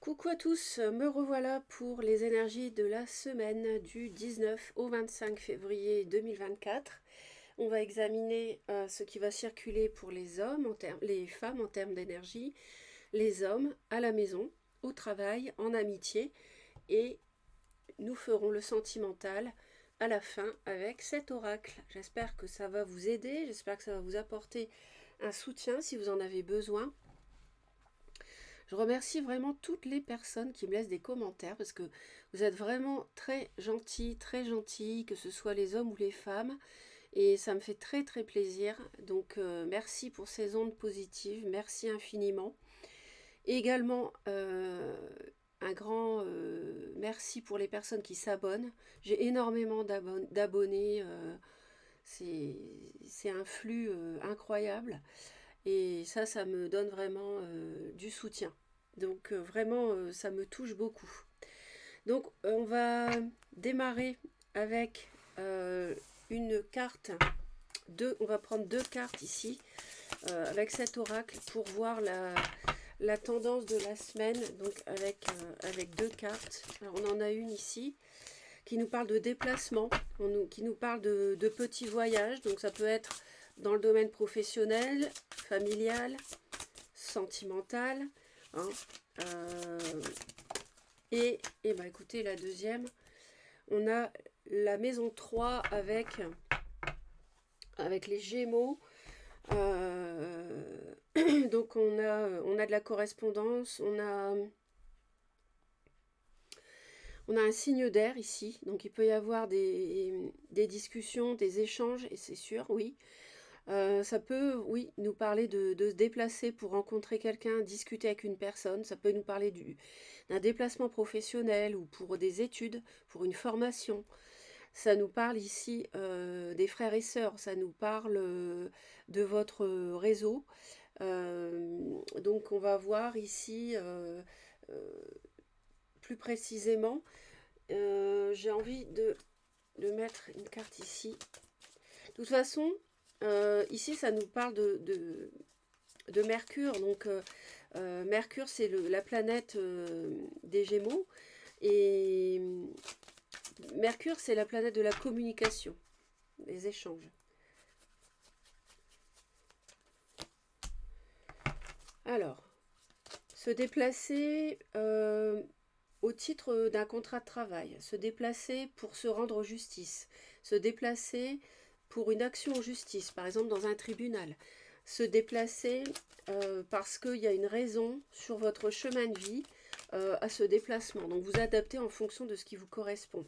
Coucou à tous, me revoilà pour les énergies de la semaine du 19 au 25 février 2024. On va examiner ce qui va circuler pour les hommes, les femmes en termes d'énergie, les hommes à la maison, au travail, en amitié, et nous ferons le sentimental à la fin avec cet oracle. J'espère que ça va vous aider, j'espère que ça va vous apporter un soutien si vous en avez besoin. Je remercie vraiment toutes les personnes qui me laissent des commentaires parce que vous êtes vraiment très gentils, que ce soit les hommes ou les femmes. Et ça me fait très très plaisir. Donc merci pour ces ondes positives, merci infiniment. Et également un grand merci pour les personnes qui s'abonnent. J'ai énormément d'abonnés. C'est un flux incroyable. Et ça me donne vraiment du soutien. Donc vraiment, ça me touche beaucoup. Donc on va démarrer avec une carte. On va prendre deux cartes ici, avec cet oracle pour voir la tendance de la semaine. Donc avec deux cartes. Alors on en a une ici qui nous parle de déplacement, qui nous parle de petits voyages. Donc ça peut être dans le domaine professionnel, familial, sentimental. Hein, et ben écoutez, la deuxième, on a la maison 3 avec les Gémeaux. Donc on a de la correspondance, on a un signe d'air ici, donc il peut y avoir des discussions, des échanges, et c'est sûr, oui. Ça peut, oui, nous parler de se déplacer pour rencontrer quelqu'un, discuter avec une personne. Ça peut nous parler d'un déplacement professionnel ou pour des études, pour une formation. Ça nous parle ici des frères et sœurs. Ça nous parle de votre réseau. Donc on va voir ici plus précisément. J'ai envie de mettre une carte ici. De toute façon, ici, ça nous parle de Mercure. Donc, Mercure, c'est la planète des Gémeaux. Et Mercure, c'est la planète de la communication, des échanges. Alors, se déplacer au titre d'un contrat de travail, se déplacer pour se rendre justice, se déplacer pour une action en justice, par exemple dans un tribunal, se déplacer parce qu'il y a une raison sur votre chemin de vie à ce déplacement. Donc vous adaptez en fonction de ce qui vous correspond.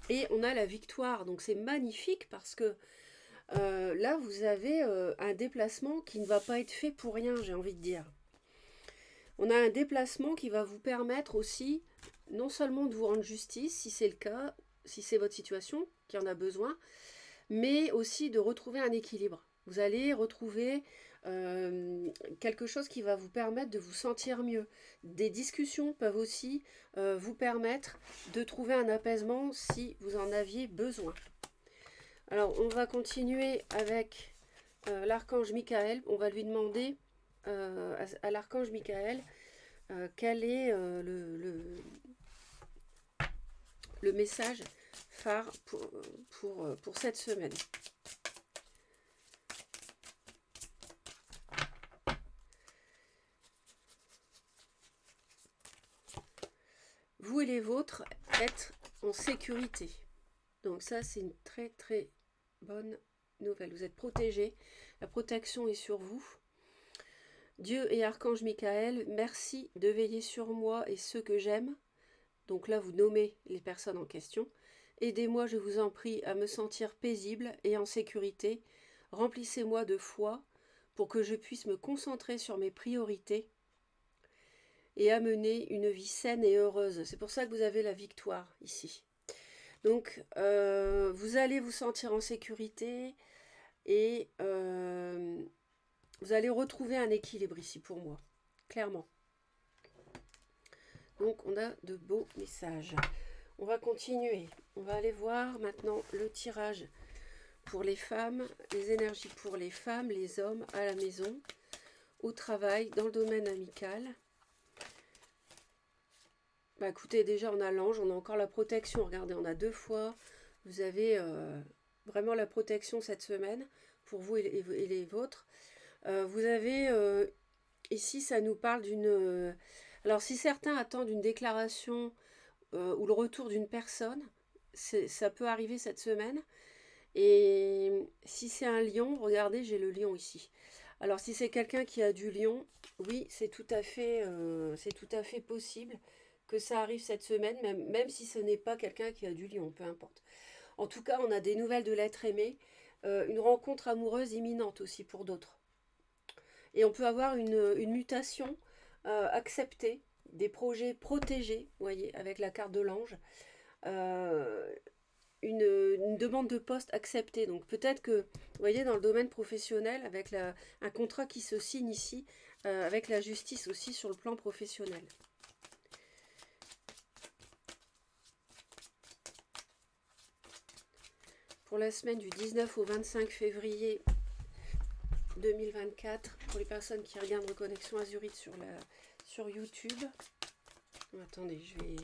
Et on a la victoire, donc c'est magnifique parce que là vous avez un déplacement qui ne va pas être fait pour rien, j'ai envie de dire. On a un déplacement qui va vous permettre aussi non seulement de vous rendre justice, si c'est le cas, si c'est votre situation qui en a besoin, mais aussi de retrouver un équilibre. Vous allez retrouver quelque chose qui va vous permettre de vous sentir mieux. Des discussions peuvent aussi vous permettre de trouver un apaisement si vous en aviez besoin. Alors, on va continuer avec l'archange Michael. On va lui demander à l'archange Michael quel est le message phare pour cette semaine. Vous et les vôtres êtes en sécurité. Donc ça, c'est une très très bonne nouvelle. Vous êtes protégés. La protection est sur vous. Dieu et Archange Michael, merci de veiller sur moi et ceux que j'aime. Donc là, vous nommez les personnes en question. Aidez-moi, je vous en prie, à me sentir paisible et en sécurité. Remplissez-moi de foi pour que je puisse me concentrer sur mes priorités et amener une vie saine et heureuse. C'est pour ça que vous avez la victoire ici. Donc, vous allez vous sentir en sécurité et vous allez retrouver un équilibre ici pour moi, clairement. Donc, on a de beaux messages. On va continuer. On va aller voir maintenant le tirage pour les femmes, les énergies pour les femmes, les hommes à la maison. au travail, dans le domaine amical. Bah écoutez, déjà on a l'ange, on a encore la protection. Regardez, on a 2 fois. Vous avez vraiment la protection cette semaine pour vous et les vôtres. Vous avez ici, ça nous parle d'une... alors si certains attendent une déclaration ou le retour d'une personne, ça peut arriver cette semaine. Et si c'est un lion, regardez, j'ai le lion ici. Alors si c'est quelqu'un qui a du lion, oui, c'est tout à fait possible que ça arrive cette semaine, même si ce n'est pas quelqu'un qui a du lion, peu importe. En tout cas, on a des nouvelles de l'être aimé, une rencontre amoureuse imminente aussi pour d'autres. Et on peut avoir une mutation acceptée, des projets protégés, vous voyez, avec la carte de l'ange. Euh, une demande de poste acceptée. Donc peut-être que, vous voyez, dans le domaine professionnel, avec un contrat qui se signe ici, avec la justice aussi sur le plan professionnel. Pour la semaine du 19 au 25 février 2024, pour les personnes qui regardent Reconnexion Azurite sur YouTube. Attendez, j'ai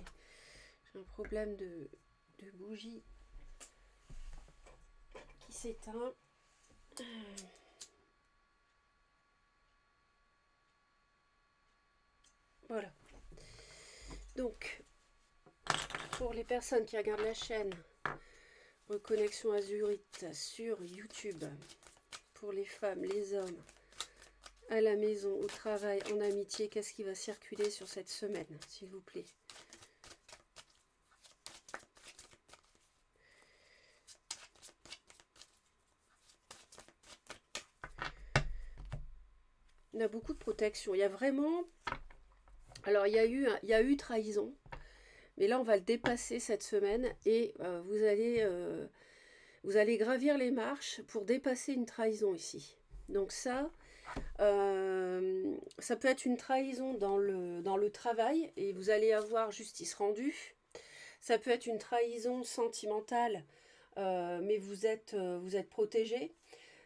un problème de bougie qui s'éteint. Voilà. Donc, pour les personnes qui regardent la chaîne Reconnexion Azurite sur YouTube, pour les femmes, les hommes, à la maison, au travail, en amitié, qu'est-ce qui va circuler sur cette semaine, s'il vous plaît? On a beaucoup de protection. Il y a vraiment... Alors, il y a eu trahison. Mais là, on va le dépasser cette semaine et vous allez gravir les marches pour dépasser une trahison ici. Donc ça peut être une trahison dans le travail et vous allez avoir justice rendue. Ça peut être une trahison sentimentale, mais vous êtes protégé.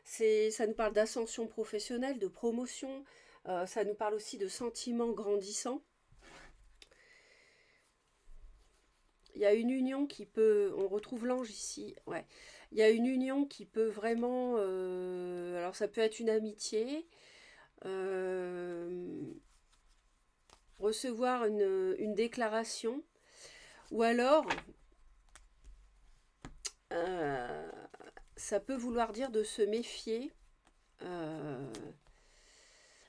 Ça nous parle d'ascension professionnelle, de promotion. Ça nous parle aussi de sentiments grandissants. Il y a une union qui peut, on retrouve l'ange ici, ouais. Il y a une union qui peut vraiment, alors ça peut être une amitié, recevoir une déclaration, ou alors ça peut vouloir dire de se méfier,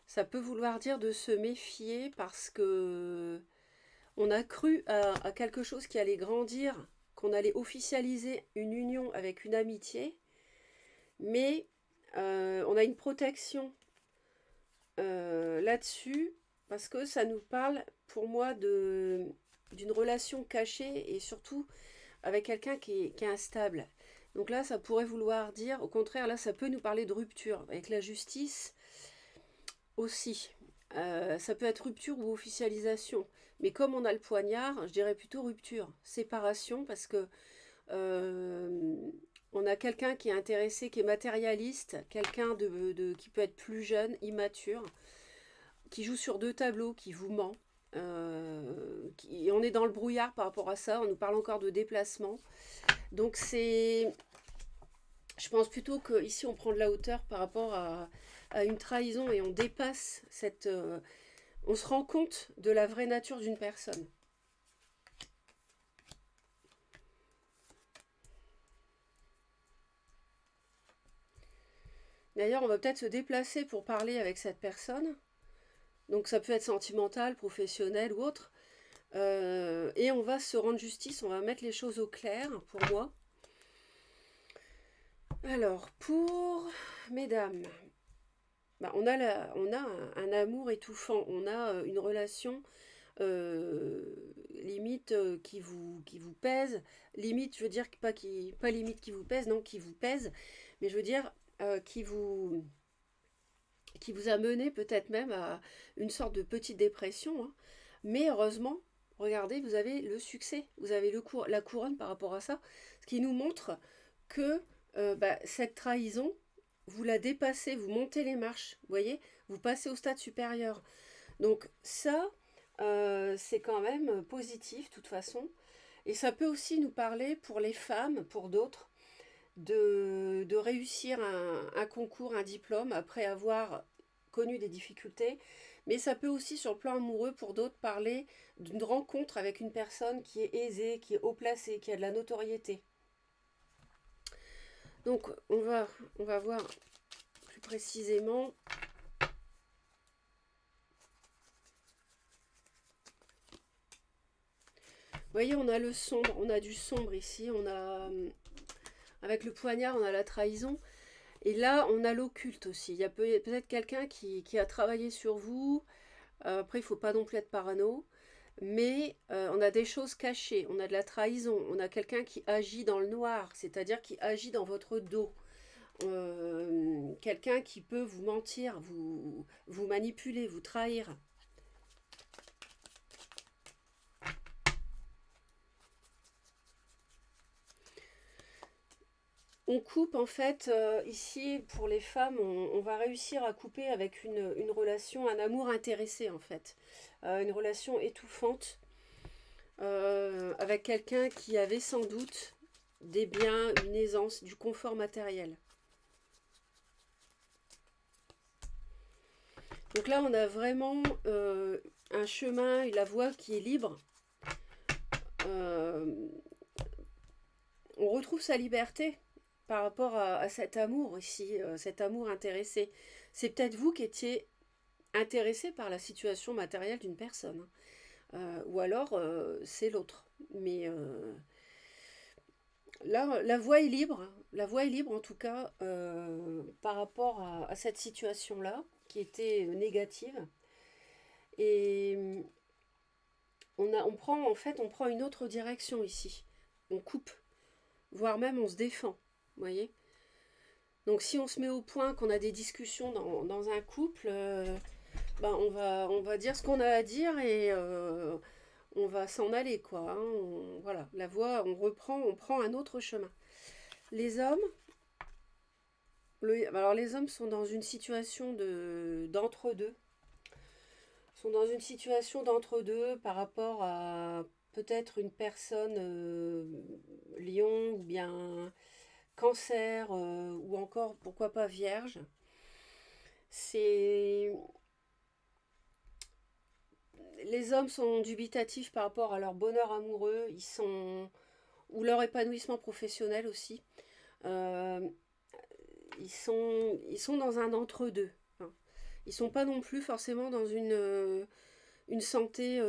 ça peut vouloir dire de se méfier parce que on a cru à quelque chose qui allait grandir, qu'on allait officialiser une union avec une amitié, mais on a une protection là-dessus, parce que ça nous parle, pour moi, d'une relation cachée, et surtout avec quelqu'un qui est instable. Donc là, ça pourrait vouloir dire, au contraire, là, ça peut nous parler de rupture, avec la justice aussi. Ça peut être rupture ou officialisation. Mais comme on a le poignard, je dirais plutôt rupture, séparation, parce que on a quelqu'un qui est intéressé, qui est matérialiste, quelqu'un qui peut être plus jeune, immature, qui joue sur 2 tableaux, qui vous ment. On est dans le brouillard par rapport à ça, on nous parle encore de déplacement. Donc je pense plutôt qu'ici on prend de la hauteur par rapport à une trahison et on dépasse on se rend compte de la vraie nature d'une personne. D'ailleurs, on va peut-être se déplacer pour parler avec cette personne. Donc ça peut être sentimental, professionnel ou autre. Et on va se rendre justice, on va mettre les choses au clair pour moi. Alors, pour mesdames, on a un amour étouffant, on a une relation limite qui vous pèse. Limite, je veux dire, pas limite qui vous pèse, non, qui vous pèse, mais je veux dire qui vous a mené peut-être même à une sorte de petite dépression. Hein. Mais heureusement, regardez, vous avez le succès, vous avez la couronne par rapport à ça, ce qui nous montre que cette trahison, vous la dépassez, vous montez les marches, vous voyez, vous passez au stade supérieur. Donc ça, c'est quand même positif de toute façon. Et ça peut aussi nous parler pour les femmes, pour d'autres, de réussir un concours, un diplôme, après avoir connu des difficultés. Mais ça peut aussi, sur le plan amoureux, pour d'autres, parler d'une rencontre avec une personne qui est aisée, qui est haut placée, qui a de la notoriété. Donc, on va voir plus précisément. Vous voyez, on a le sombre, on a du sombre ici, on a, avec le poignard, on a la trahison. Et là, on a l'occulte aussi. Il y a peut-être quelqu'un qui a travaillé sur vous. Après, il ne faut pas non plus être parano. Mais on a des choses cachées, on a de la trahison, on a quelqu'un qui agit dans le noir, c'est-à-dire qui agit dans votre dos. Quelqu'un qui peut vous mentir, vous manipuler, vous trahir. On coupe en fait, ici pour les femmes, on va réussir à couper avec une relation, un amour intéressé en fait. Une relation étouffante avec quelqu'un qui avait sans doute des biens, une aisance, du confort matériel. Donc là, on a vraiment un chemin et la voie qui est libre. Euh, on retrouve sa liberté par rapport à cet amour ici, cet amour intéressé. C'est peut-être vous qui étiez intéressé par la situation matérielle d'une personne. Ou alors, c'est l'autre. Mais là, la voie est libre. La voie est libre, en tout cas, par rapport à cette situation-là, qui était négative. Et en fait, on prend une autre direction ici. On coupe, voire même on se défend. Vous voyez. Donc si on se met au point, qu'on a des discussions dans un couple, ben on va dire ce qu'on a à dire et on va s'en aller, quoi. Hein. Voilà, la voie, on prend un autre chemin. Les hommes, alors les hommes sont dans une situation d'entre-deux. Sont dans une situation d'entre-deux par rapport à peut-être une personne lion ou bien cancer ou encore pourquoi pas vierge. C'est les hommes sont dubitatifs par rapport à leur bonheur amoureux, ils sont ou leur épanouissement professionnel aussi. Euh, ils sont dans un entre-deux. Hein. Ils sont pas non plus forcément dans une santé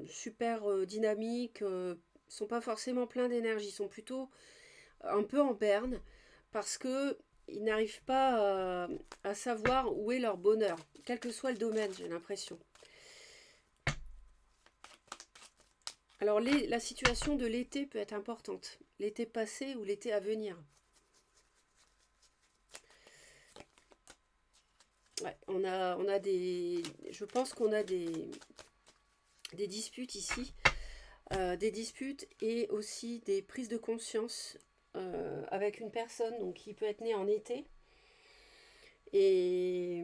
super dynamique. Ils sont pas forcément pleins d'énergie. Ils sont plutôt un peu en berne parce que ils n'arrivent pas à savoir où est leur bonheur, quel que soit le domaine, j'ai l'impression. Alors la situation de l'été peut être importante, l'été passé ou l'été à venir. Ouais, on a des, je pense qu'on a des disputes ici, des disputes et aussi des prises de conscience avec une personne donc, qui peut être née en été. Et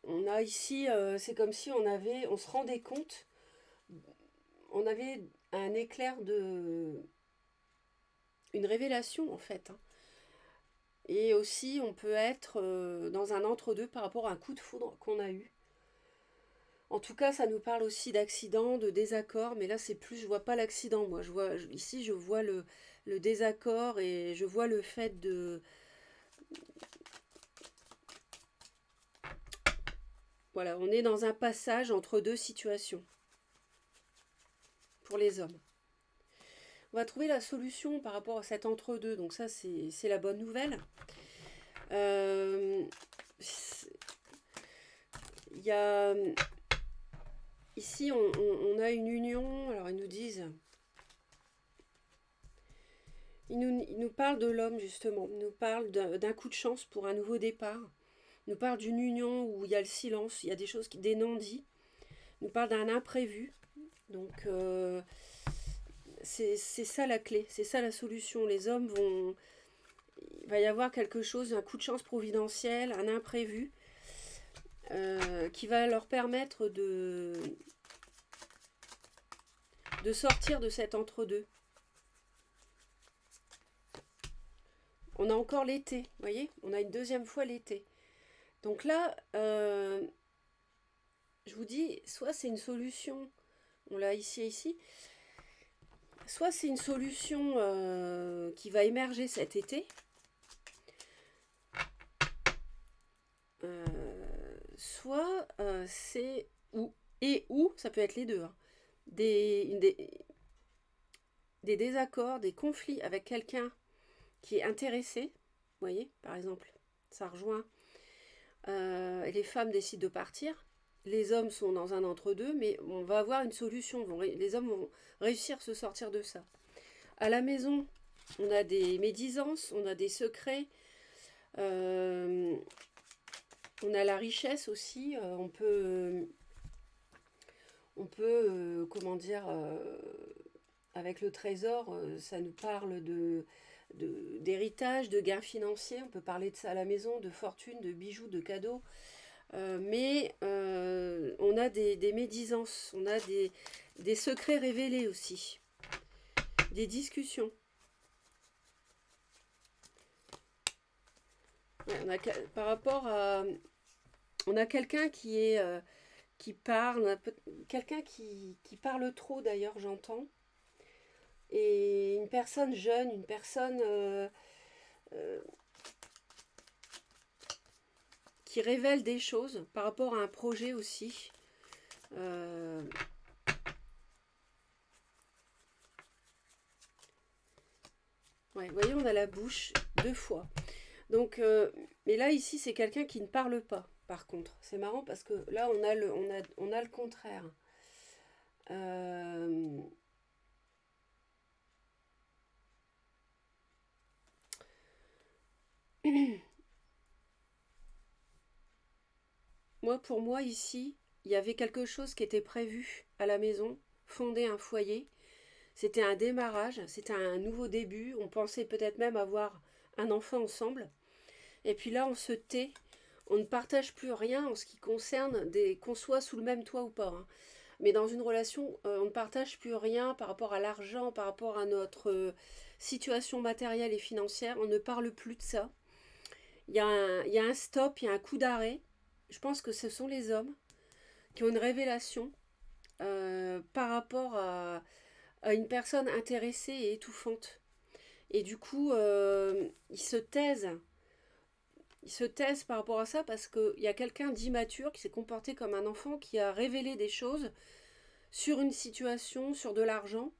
on a ici, c'est comme si on se rendait compte, on avait un éclair une révélation en fait. Hein. Et aussi, on peut être dans un entre-deux par rapport à un coup de foudre qu'on a eu. En tout cas, ça nous parle aussi d'accident, de désaccord, mais là, c'est plus, je vois pas l'accident, moi. Ici, je vois le désaccord et je vois le fait de. Voilà, on est dans un passage entre deux situations pour les hommes. On va trouver la solution par rapport à cet entre-deux, donc ça, c'est la bonne nouvelle. Il y a. Ici, on a une union, alors ils nous disent. Il nous parle de l'homme, justement. Il nous parle d'un coup de chance pour un nouveau départ. Il nous parle d'une union où il y a le silence, il y a des choses, des non-dits. Il nous parle d'un imprévu. Donc, c'est ça la clé, c'est ça la solution. Les hommes il va y avoir quelque chose, un coup de chance providentiel, un imprévu, qui va leur permettre de sortir de cet entre-deux. On a encore l'été, vous voyez, on a une deuxième fois l'été. Donc là, je vous dis, soit c'est une solution, on l'a ici, soit c'est une solution qui va émerger cet été, soit c'est ou ça peut être les deux, hein, des désaccords, des conflits avec quelqu'un qui est intéressé, vous voyez, par exemple, ça rejoint, les femmes décident de partir, les hommes sont dans un entre-deux, mais on va avoir une solution, les hommes vont réussir à se sortir de ça. À la maison, on a des médisances, on a des secrets, on a la richesse aussi, on peut comment dire, avec le trésor, ça nous parle d'héritage, de gains financiers, on peut parler de ça à la maison, de fortune, de bijoux, de cadeaux, mais on a des médisances, on a des secrets révélés aussi, des discussions. Ouais, par rapport à... On a quelqu'un qui parle, quelqu'un qui parle trop d'ailleurs, j'entends. Et une personne jeune, une personne euh, qui révèle des choses par rapport à un projet aussi. Ouais, vous voyez, on a la bouche deux fois. Donc, mais là, ici, c'est quelqu'un qui ne parle pas, par contre. C'est marrant parce que là, on a le contraire. Euh, pour moi, ici, il y avait quelque chose qui était prévu à la maison, fonder un foyer. C'était un démarrage, c'était un nouveau début. On pensait peut-être même avoir un enfant ensemble. Et puis là, on se tait. On ne partage plus rien en ce qui concerne qu'on soit sous le même toit ou pas, hein. Mais dans une relation, on ne partage plus rien par rapport à l'argent, par rapport à notre situation matérielle et financière. On ne parle plus de ça. Il y a un stop, il y a un coup d'arrêt. Je pense que ce sont les hommes qui ont une révélation par rapport à une personne intéressée et étouffante. Et du coup, ils se taisent. Ils se taisent par rapport à ça parce qu'il y a quelqu'un d'immature qui s'est comporté comme un enfant qui a révélé des choses sur une situation, sur de l'argent.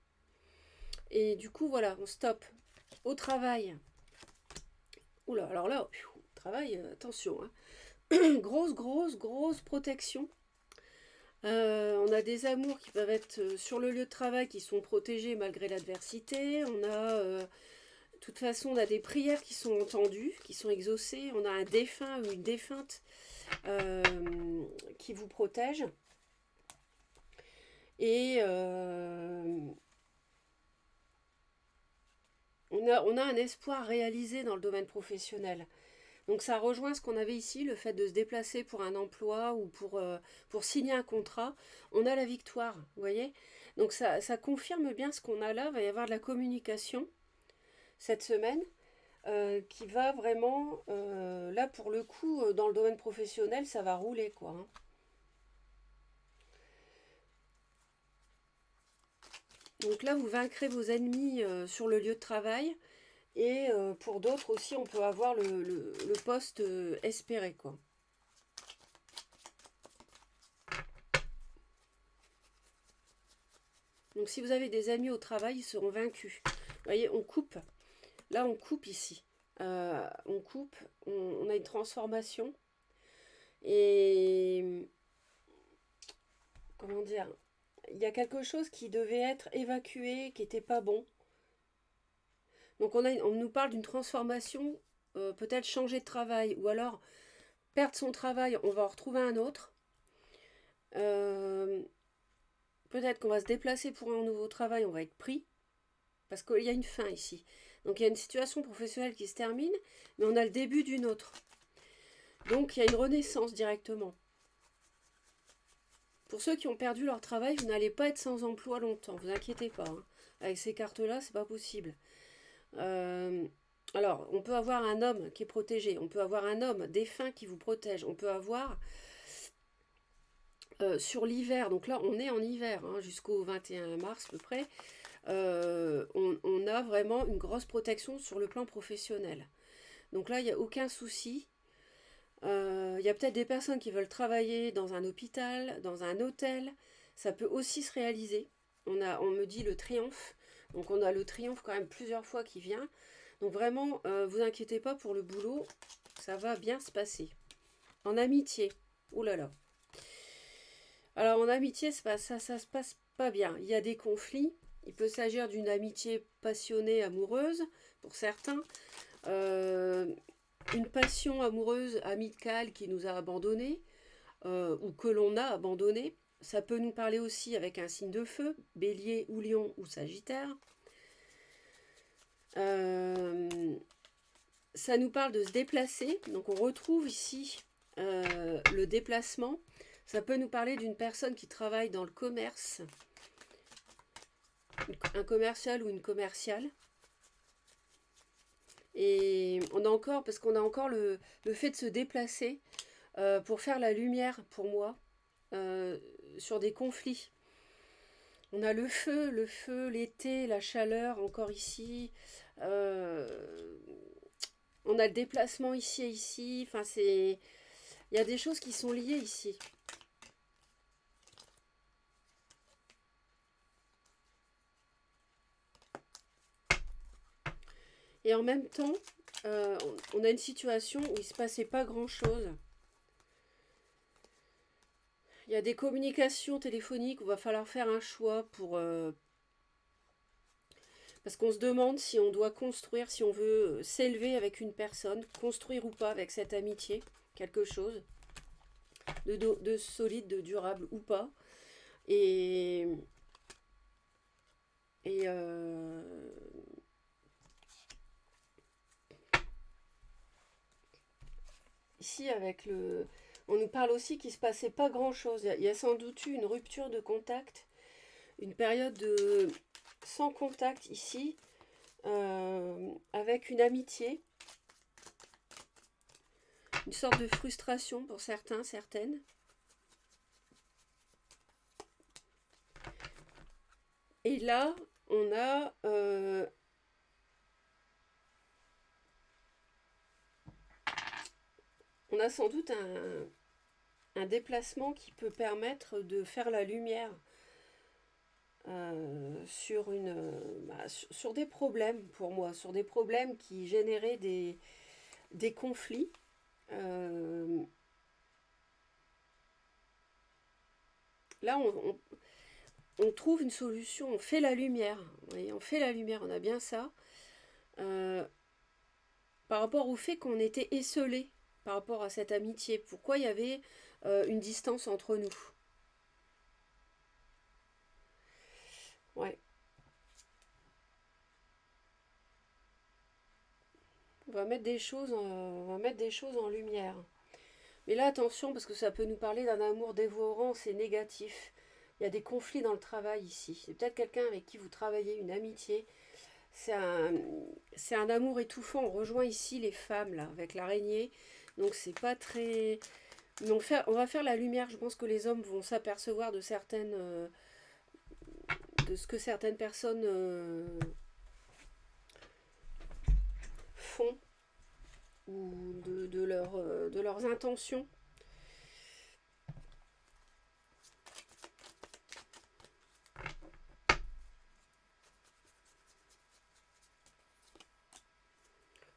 Et du coup, voilà, on stoppe. Au travail. Oula, alors là, travail, attention, hein. Grosse protection. On a des amours qui peuvent être sur le lieu de travail qui sont protégés malgré l'adversité. De toute façon, on a des prières qui sont entendues, qui sont exaucées. On a un défunt ou une défunte euh, qui vous protège. Et on a un espoir réalisé dans le domaine professionnel. Donc ça rejoint ce qu'on avait ici, le fait de se déplacer pour un emploi ou pour signer un contrat. On a la victoire, vous voyez. Donc ça confirme bien ce qu'on a là. Il va y avoir de la communication cette semaine qui va vraiment, là pour le coup, dans le domaine professionnel, ça va rouler quoi, hein. Donc là, vous vaincrez vos ennemis sur le lieu de travail. Et pour d'autres aussi, on peut avoir le poste espéré, quoi. Donc si vous avez des amis au travail, ils seront vaincus. Vous voyez, on coupe. Là, on coupe ici. On coupe, on a une transformation. Et comment dire, il y a quelque chose qui devait être évacué, qui n'était pas bon. Donc on nous parle d'une transformation, peut-être changer de travail, ou alors perdre son travail, on va en retrouver un autre. Peut-être qu'on va se déplacer pour un nouveau travail, on va être pris, parce qu'il y a une fin ici. Donc il y a une situation professionnelle qui se termine, mais on a le début d'une autre. Donc il y a une renaissance directement. Pour ceux qui ont perdu leur travail, vous n'allez pas être sans emploi longtemps, vous inquiétez pas. Hein. Avec ces cartes-là, c'est pas possible. Alors, on peut avoir un homme qui est protégé, on peut avoir un homme défunt qui vous protège, on peut avoir sur l'hiver, donc là on est en hiver, hein, jusqu'au 21 mars à peu près, on a vraiment une grosse protection sur le plan professionnel. Donc là, il n'y a aucun souci. Il y a peut-être des personnes qui veulent travailler dans un hôpital, dans un hôtel. Ça peut aussi se réaliser. On me dit le triomphe. Donc on a le triomphe quand même plusieurs fois qui vient. Donc vraiment, vous inquiétez pas pour le boulot. Ça va bien se passer. En amitié. Ouh là là. Alors en amitié, ça se passe pas bien. Il y a des conflits. Il peut s'agir d'une amitié passionnée, amoureuse, pour certains. Une passion amoureuse, amicale qui nous a abandonnés, ou que l'on a abandonné. Ça peut nous parler aussi avec un signe de feu, bélier ou lion ou sagittaire. Ça nous parle de se déplacer. Donc on retrouve ici le déplacement. Ça peut nous parler d'une personne qui travaille dans le commerce, un commercial ou une commerciale. Et on a encore, parce qu'on a encore le fait de se déplacer pour faire la lumière, pour moi, sur des conflits. On a le feu, l'été, la chaleur, encore ici. On a le déplacement ici et ici. Enfin, il y a des choses qui sont liées ici. Et en même temps, on a une situation où il ne se passait pas grand-chose. Il y a des communications téléphoniques où il va falloir faire un choix pour... parce qu'on se demande si on doit construire, si on veut s'élever avec une personne, construire ou pas avec cette amitié, quelque chose de solide, de durable ou pas. Et ici, avec le... On nous parle aussi qu'il ne se passait pas grand-chose. Il y a sans doute eu une rupture de contact, une période de... sans contact ici, avec une amitié, une sorte de frustration pour certains, certaines. Et là, on a... on a sans doute un déplacement qui peut permettre de faire la lumière sur, sur des problèmes, pour moi, sur des problèmes qui généraient des conflits. Là, on trouve une solution, on fait la lumière. Vous voyez, on fait la lumière, on a bien ça. Par rapport au fait qu'on était esselés par rapport à cette amitié. Pourquoi il y avait une distance entre nous? Ouais. On va mettre des choses en lumière. Mais là, attention, parce que ça peut nous parler d'un amour dévorant, c'est négatif. Il y a des conflits dans le travail ici. C'est peut-être quelqu'un avec qui vous travaillez, une amitié. C'est un amour étouffant. On rejoint ici les femmes, là, avec l'araignée. Donc, c'est pas très... Mais on va faire la lumière. Je pense que les hommes vont s'apercevoir de certaines... de ce que certaines personnes font ou de leurs intentions.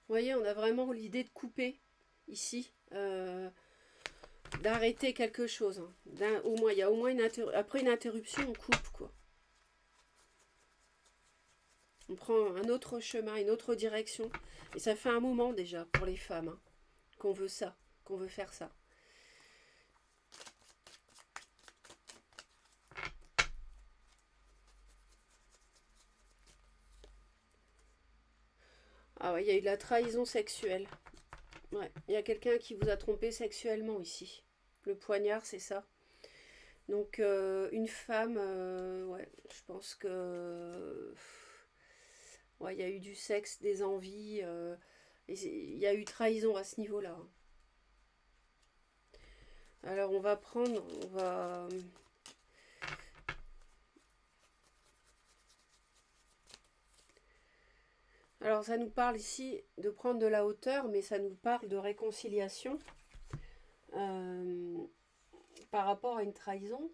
Vous voyez, on a vraiment l'idée de couper ici, d'arrêter quelque chose. Hein. Au moins, il y a au moins après une interruption, on coupe quoi. On prend un autre chemin, une autre direction. Et ça fait un moment déjà pour les femmes hein, qu'on veut ça, qu'on veut faire ça. Ah ouais, il y a eu de la trahison sexuelle. Ouais, il y a quelqu'un qui vous a trompé sexuellement ici. Le poignard, c'est ça. Donc, une femme, ouais, je pense que... Ouais, il y a eu du sexe, des envies, et il y a eu trahison à ce niveau-là. Alors, on va prendre, on va... Alors, ça nous parle ici de prendre de la hauteur, mais ça nous parle de réconciliation euh, par rapport à une trahison.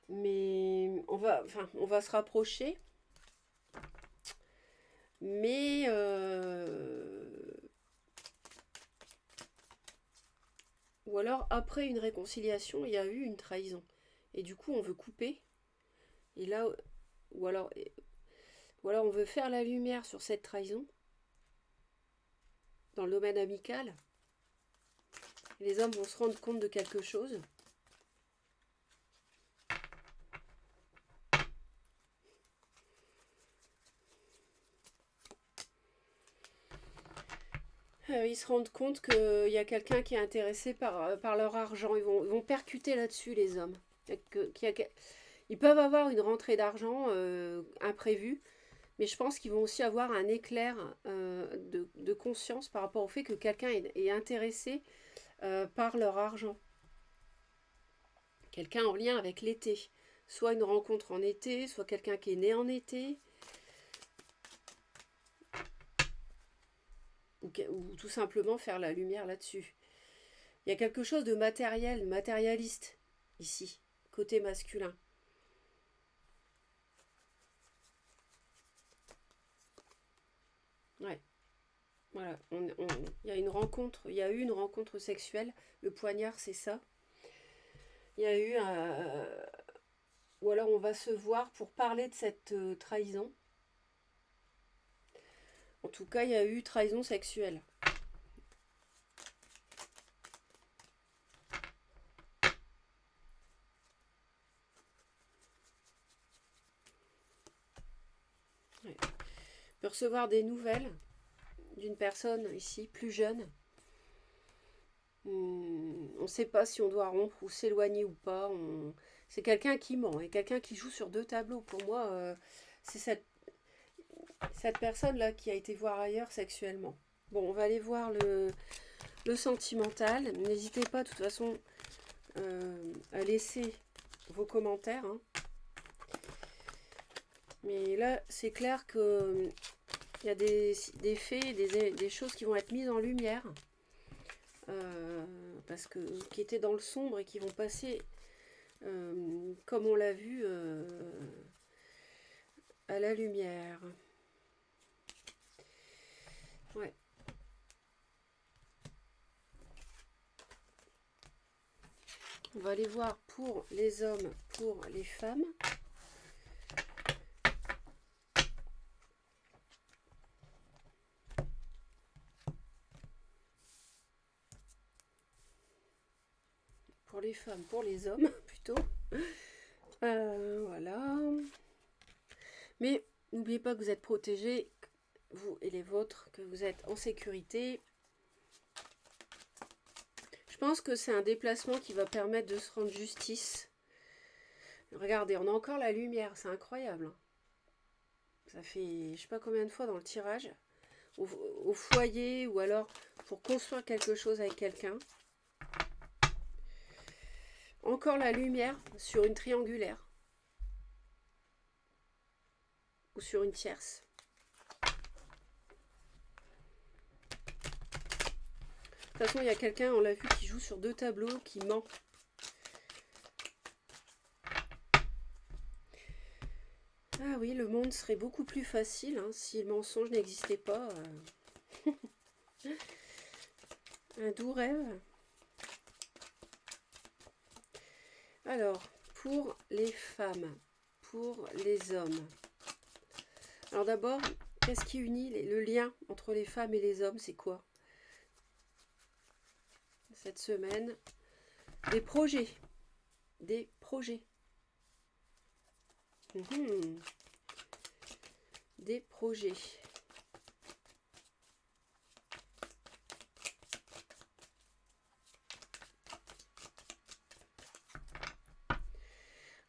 Mais on va se rapprocher. Mais ou alors après une réconciliation, il y a eu une trahison. Et du coup, on veut couper. Et là, ou alors, ou alors on veut faire la lumière sur cette trahison dans le domaine amical. Les hommes vont se rendre compte de quelque chose. Ils se rendent compte qu'il y a quelqu'un qui est intéressé par leur argent. Ils vont percuter là-dessus, les hommes. Ils peuvent avoir une rentrée d'argent imprévue, mais je pense qu'ils vont aussi avoir un éclair de conscience par rapport au fait que quelqu'un est intéressé par leur argent. Quelqu'un en lien avec l'été. Soit une rencontre en été, soit quelqu'un qui est né en été. Ou tout simplement faire la lumière là-dessus. Il y a quelque chose de matériel, matérialiste, ici, côté masculin. Ouais, voilà. Il y a une rencontre, il y a eu une rencontre sexuelle. Le poignard, c'est ça. Il y a eu un... Ou alors on va se voir pour parler de cette trahison. En tout cas, il y a eu trahison sexuelle. Ouais. On peut recevoir des nouvelles d'une personne ici, plus jeune. On ne sait pas si on doit rompre ou s'éloigner ou pas. C'est quelqu'un qui ment et quelqu'un qui joue sur deux tableaux. Pour moi, c'est cette personne-là qui a été voir ailleurs sexuellement. Bon, on va aller voir le sentimental. N'hésitez pas, de toute façon, à laisser vos commentaires. Hein. Mais là, c'est clair que il y a des faits, des choses qui vont être mises en lumière. Parce que qui étaient dans le sombre et qui vont passer, comme on l'a vu, à la lumière. Ouais. On va aller voir pour les hommes, pour les femmes. Pour les femmes, pour les hommes plutôt. Voilà. Mais n'oubliez pas que vous êtes protégés, vous et les vôtres, que vous êtes en sécurité. Je pense que c'est un déplacement qui va permettre de se rendre justice. Regardez, on a encore la lumière, c'est incroyable. Ça fait je sais pas combien de fois dans le tirage. Au foyer ou alors pour construire quelque chose avec quelqu'un. Encore la lumière sur une triangulaire. Ou sur une tierce. De toute façon, il y a quelqu'un, on l'a vu, qui joue sur deux tableaux, qui ment. Ah oui, le monde serait beaucoup plus facile hein, si le mensonge n'existait pas. Un doux rêve. Alors, pour les femmes, pour les hommes. Alors d'abord, qu'est-ce qui unit le lien entre les femmes et les hommes, c'est quoi? Cette semaine, des projets. Des projets. des projets.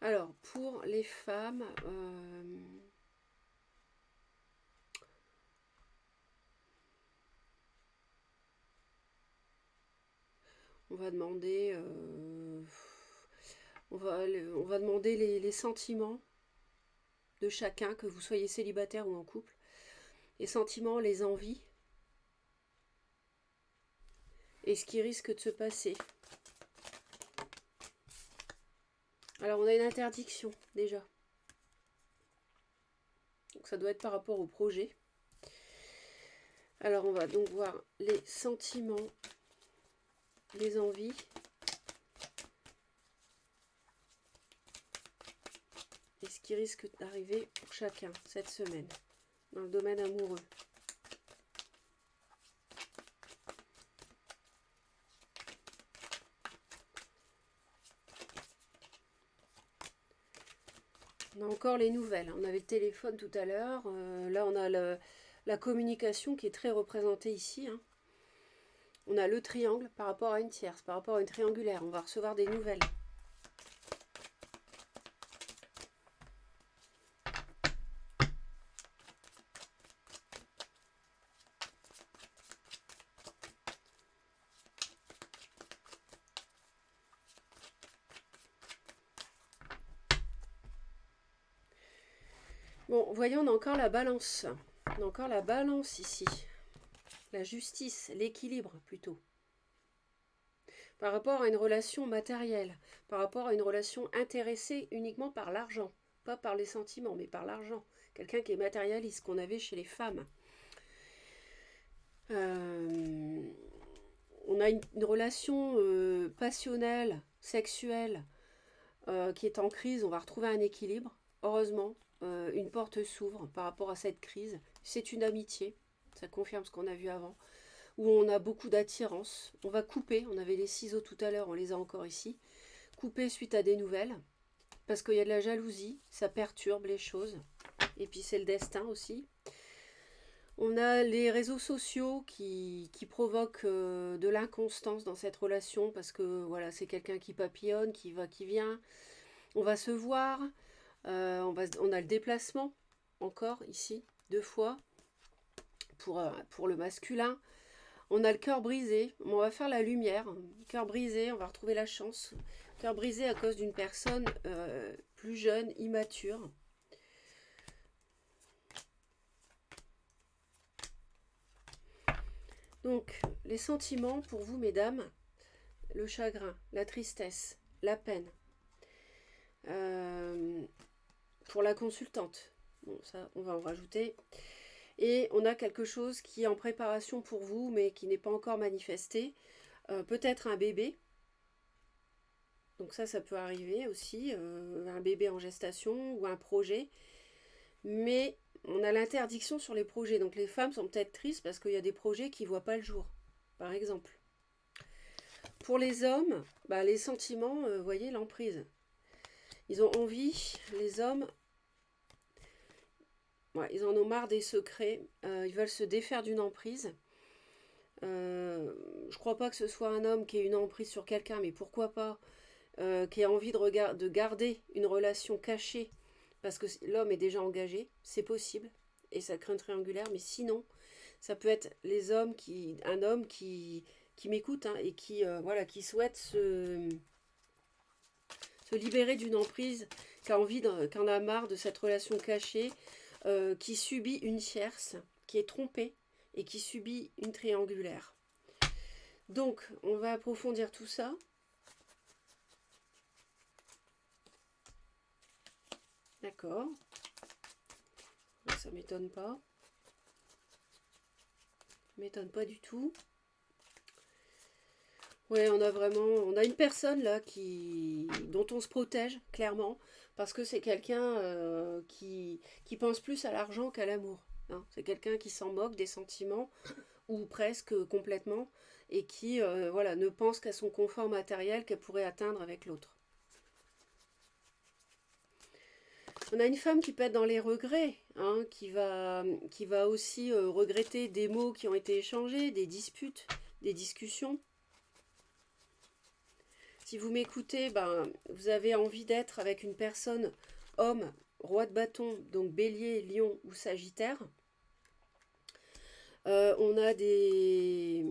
Alors, pour les femmes, on va demander, on va demander les sentiments de chacun, que vous soyez célibataire ou en couple. Les sentiments, les envies, et ce qui risque de se passer. Alors, on a une interdiction, déjà. Donc, ça doit être par rapport au projet. Alors, on va donc voir les sentiments, les envies. Et ce qui risque d'arriver pour chacun cette semaine, dans le domaine amoureux. On a encore les nouvelles. On avait le téléphone tout à l'heure. Là, on a la communication qui est très représentée ici. Hein. On a le triangle par rapport à une tierce, par rapport à une triangulaire. On va recevoir des nouvelles. Bon, voyons, on a encore la balance. On a encore la balance ici. La justice, l'équilibre plutôt. Par rapport à une relation matérielle, par rapport à une relation intéressée uniquement par l'argent. Pas par les sentiments, mais par l'argent. Quelqu'un qui est matérialiste, qu'on avait chez les femmes. On a une relation passionnelle, sexuelle, qui est en crise. On va retrouver un équilibre. Heureusement, une porte s'ouvre par rapport à cette crise. C'est une amitié. Ça confirme ce qu'on a vu avant. Où on a beaucoup d'attirance. On va couper. On avait les ciseaux tout à l'heure, on les a encore ici. Couper suite à des nouvelles. Parce qu'il y a de la jalousie. Ça perturbe les choses. Et puis c'est le destin aussi. On a les réseaux sociaux qui provoquent de l'inconstance dans cette relation parce que voilà, c'est quelqu'un qui papillonne, qui va, qui vient. On va se voir. On a le déplacement encore ici, 2 fois pour le masculin. On a le cœur brisé. On va faire la lumière. Cœur brisé, on va retrouver la chance. Cœur brisé à cause d'une personne plus jeune, immature. Donc, les sentiments pour vous, mesdames, le chagrin, la tristesse, la peine. Pour la consultante, bon, ça, on va en rajouter. Et on a quelque chose qui est en préparation pour vous, mais qui n'est pas encore manifesté. Peut-être un bébé. Donc ça peut arriver aussi. Un bébé en gestation ou un projet. Mais on a l'interdiction sur les projets. Donc les femmes sont peut-être tristes parce qu'il y a des projets qui ne voient pas le jour, par exemple. Pour les hommes, bah, les sentiments, vous voyez, l'emprise. Ils ont envie, les hommes, ouais, ils en ont marre des secrets. Ils veulent se défaire d'une emprise. Je crois pas que ce soit un homme qui ait une emprise sur quelqu'un, mais pourquoi pas, qui a envie de garder une relation cachée parce que l'homme est déjà engagé, c'est possible, et ça crée un triangulaire, mais sinon, ça peut être un homme qui m'écoute hein, et qui, voilà, qui souhaite se libérer d'une emprise, qui en a marre de cette relation cachée, qui subit une tierce, qui est trompée et qui subit une triangulaire. Donc, on va approfondir tout ça. D'accord. Ça m'étonne pas. Ça m'étonne pas du tout. Ouais, on a une personne là dont on se protège clairement parce que c'est quelqu'un qui pense plus à l'argent qu'à l'amour. Hein. C'est quelqu'un qui s'en moque des sentiments ou presque complètement et qui voilà, ne pense qu'à son confort matériel qu'elle pourrait atteindre avec l'autre. On a une femme qui peut être dans les regrets, hein, qui va aussi regretter des mots qui ont été échangés, des disputes, des discussions. Si vous m'écoutez, ben, vous avez envie d'être avec une personne, homme, roi de bâton, donc bélier, lion ou sagittaire. On a des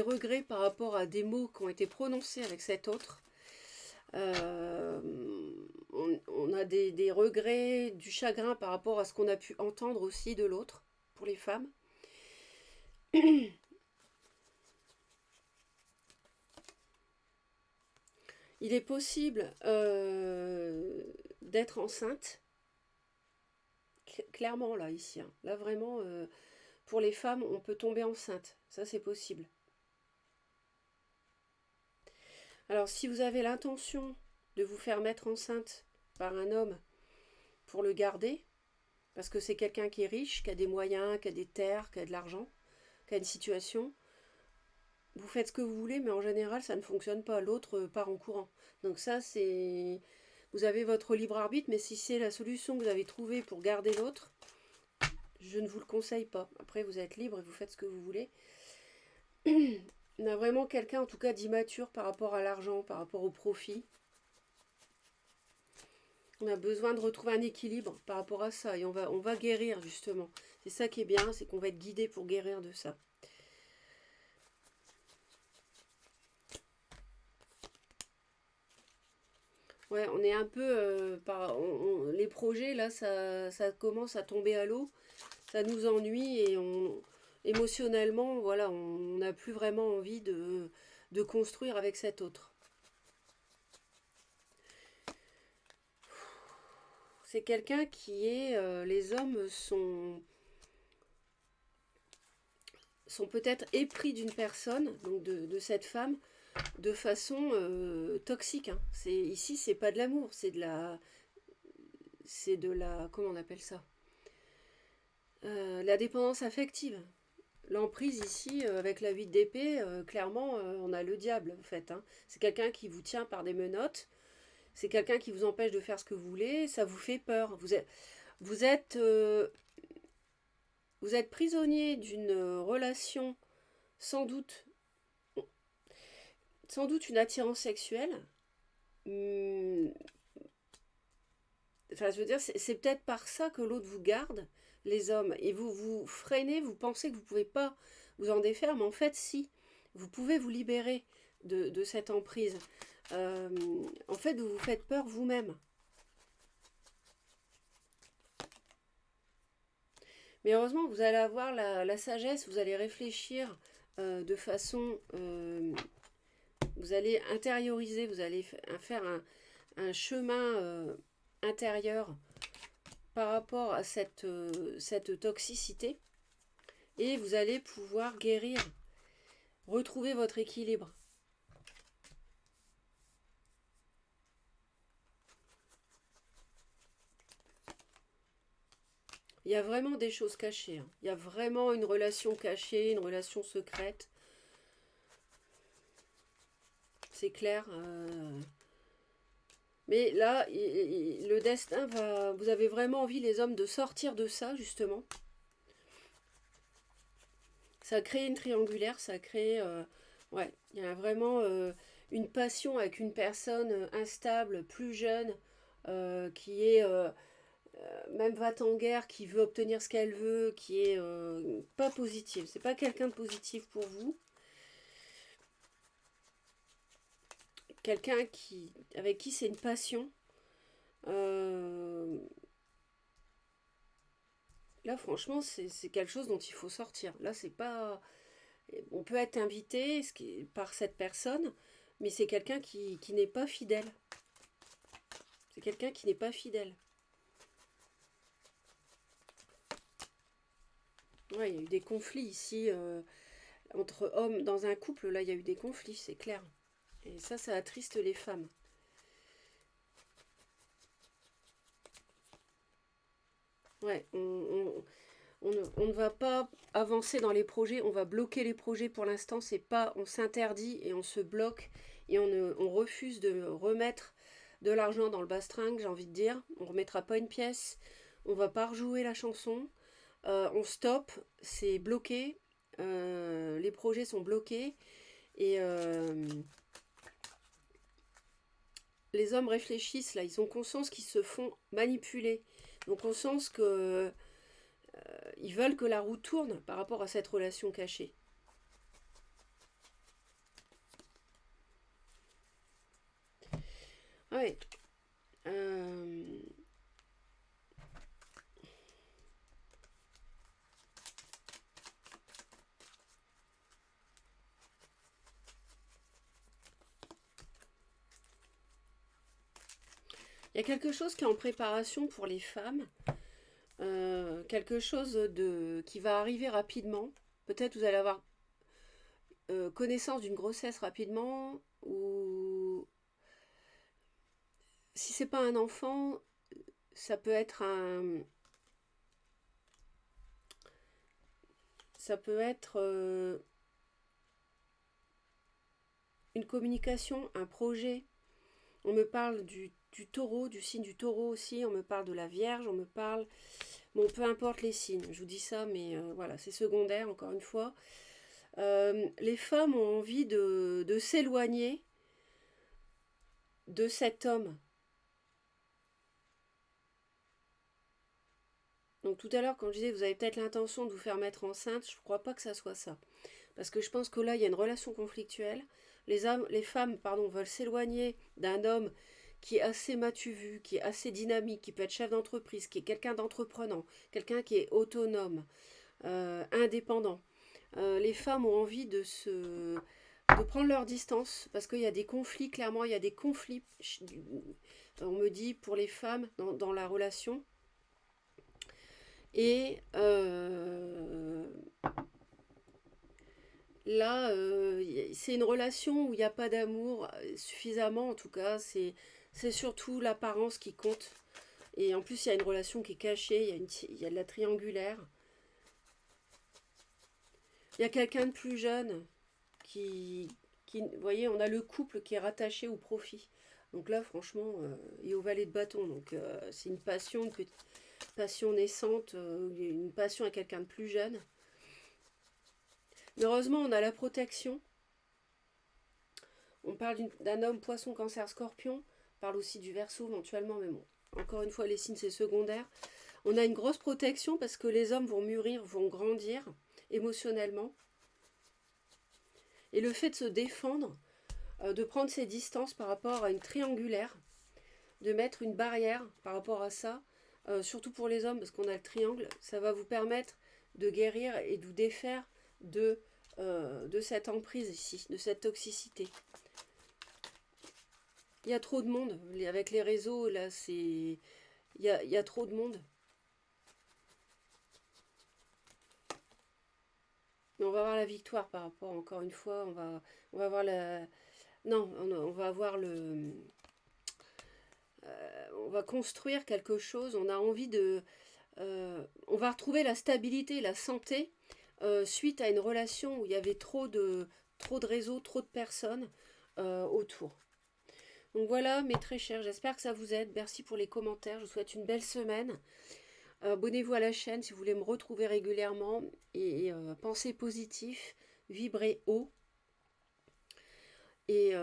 regrets par rapport à des mots qui ont été prononcés avec cet autre. Euh, on a des regrets, du chagrin par rapport à ce qu'on a pu entendre aussi de l'autre, pour les femmes. Il est possible d'être enceinte, clairement là, ici. Hein. Là, vraiment, pour les femmes, on peut tomber enceinte. Ça, c'est possible. Alors, si vous avez l'intention de vous faire mettre enceinte par un homme pour le garder, parce que c'est quelqu'un qui est riche, qui a des moyens, qui a des terres, qui a de l'argent, qui a une situation, vous faites ce que vous voulez, mais en général, ça ne fonctionne pas. L'autre part en courant. Donc ça, c'est... Vous avez votre libre arbitre, mais si c'est la solution que vous avez trouvée pour garder l'autre, je ne vous le conseille pas. Après, vous êtes libre et vous faites ce que vous voulez. On a vraiment quelqu'un, en tout cas, d'immature par rapport à l'argent, par rapport au profit. On a besoin de retrouver un équilibre par rapport à ça. Et on va guérir, justement. C'est ça qui est bien, c'est qu'on va être guidé pour guérir de ça. Ouais, on est un peu... les projets, là, ça commence à tomber à l'eau. Ça nous ennuie et émotionnellement, voilà, on n'a plus vraiment envie de construire avec cet autre. C'est quelqu'un qui est... les hommes sont peut-être épris d'une personne, donc de cette femme, de façon toxique. Hein. Ici, c'est pas de l'amour, c'est de la... C'est de la... Comment on appelle ça? La dépendance affective. L'emprise ici, avec la 8 d'épée, clairement, on a le diable, en fait. Hein. C'est quelqu'un qui vous tient par des menottes. C'est quelqu'un qui vous empêche de faire ce que vous voulez. Ça vous fait peur. Vous êtes, euh, vous êtes prisonnier d'une relation, sans doute, sans doute une attirance sexuelle. Hum, Enfin, je veux dire, c'est peut-être par ça que l'autre vous garde, les hommes. Et vous vous freinez, vous pensez que vous ne pouvez pas vous en défaire, mais en fait, si. Vous pouvez vous libérer de cette emprise. Euh, En fait, vous vous faites peur vous-même. Mais heureusement, vous allez avoir la sagesse, vous allez réfléchir de façon... vous allez intérioriser, vous allez faire un chemin intérieur par rapport à cette toxicité et vous allez pouvoir guérir, retrouver votre équilibre. Il y a vraiment des choses cachées. Hein. Il y a vraiment une relation cachée, une relation secrète. C'est clair. Mais là, le destin va... Vous avez vraiment envie, les hommes, de sortir de ça, justement. Ça crée une triangulaire, ça crée... ouais, il y a vraiment une passion avec une personne instable, plus jeune, qui est... même va en guerre, qui veut obtenir ce qu'elle veut, qui est pas positive. C'est pas quelqu'un de positif pour vous. Quelqu'un avec qui c'est une passion. Euh, Là, franchement, c'est quelque chose dont il faut sortir. Là, c'est pas... On peut être invité par cette personne, mais c'est quelqu'un qui n'est pas fidèle. C'est quelqu'un qui n'est pas fidèle. Ouais, il y a eu des conflits ici entre hommes dans un couple. Là, il y a eu des conflits, c'est clair. Et ça attriste les femmes. Ouais, on ne va pas avancer dans les projets, on va bloquer les projets pour l'instant. C'est pas, on s'interdit et on se bloque et on refuse de remettre de l'argent dans le bastringue, j'ai envie de dire. On ne remettra pas une pièce, on va pas rejouer la chanson. On stoppe, c'est bloqué, les projets sont bloqués et les hommes réfléchissent là, ils ont conscience qu'ils se font manipuler. Ils ont conscience que ils veulent que la roue tourne par rapport à cette relation cachée. Ouais. Il y a quelque chose qui est en préparation pour les femmes, quelque chose qui va arriver rapidement. Peut-être vous allez avoir connaissance d'une grossesse rapidement, ou si c'est pas un enfant, ça peut être une communication, un projet. On me parle du taureau, du signe du taureau aussi, on me parle de la Vierge, on me parle... Bon, peu importe les signes, je vous dis ça, mais voilà, c'est secondaire, encore une fois. Les femmes ont envie de s'éloigner de cet homme. Donc tout à l'heure, quand je disais, vous avez peut-être l'intention de vous faire mettre enceinte, je ne crois pas que ça soit ça. Parce que je pense que là, il y a une relation conflictuelle. Les femmes veulent s'éloigner d'un homme qui est assez matu vu, qui est assez dynamique, qui peut être chef d'entreprise, qui est quelqu'un d'entreprenant, quelqu'un qui est autonome, indépendant. Les femmes ont envie de prendre leur distance parce qu'il y a des conflits, clairement, il y a des conflits, on me dit, pour les femmes dans la relation. Et là, c'est une relation où il n'y a pas d'amour suffisamment, en tout cas, c'est surtout l'apparence qui compte. Et en plus, il y a une relation qui est cachée, il y a de la triangulaire. Il y a quelqu'un de plus jeune vous voyez, on a le couple qui est rattaché au profit. Donc là, franchement, et au valet de bâton. Donc c'est une passion, une petite passion naissante, une passion à quelqu'un de plus jeune. Mais heureusement, on a la protection. On parle d'un homme poisson, cancer, scorpion. On parle aussi du Verseau éventuellement, mais bon, encore une fois, les signes, c'est secondaire. On a une grosse protection parce que les hommes vont mûrir, vont grandir émotionnellement. Et le fait de se défendre, de prendre ses distances par rapport à une triangulaire, de mettre une barrière par rapport à ça, surtout pour les hommes, parce qu'on a le triangle, ça va vous permettre de guérir et de vous défaire de cette emprise ici, de cette toxicité. Il y a trop de monde, avec les réseaux, là, il y a trop de monde. Mais on va avoir la victoire par rapport, encore une fois, on va avoir la... Non, on va avoir on va construire quelque chose, on a envie de... on va retrouver la stabilité, la santé, suite à une relation où il y avait trop de réseaux, trop de personnes autour. Donc voilà, mes très chers, j'espère que ça vous aide. Merci pour les commentaires, je vous souhaite une belle semaine. Abonnez-vous à la chaîne si vous voulez me retrouver régulièrement. Et pensez positif, vibrez haut. Et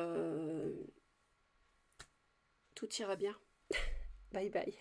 tout ira bien. Bye bye.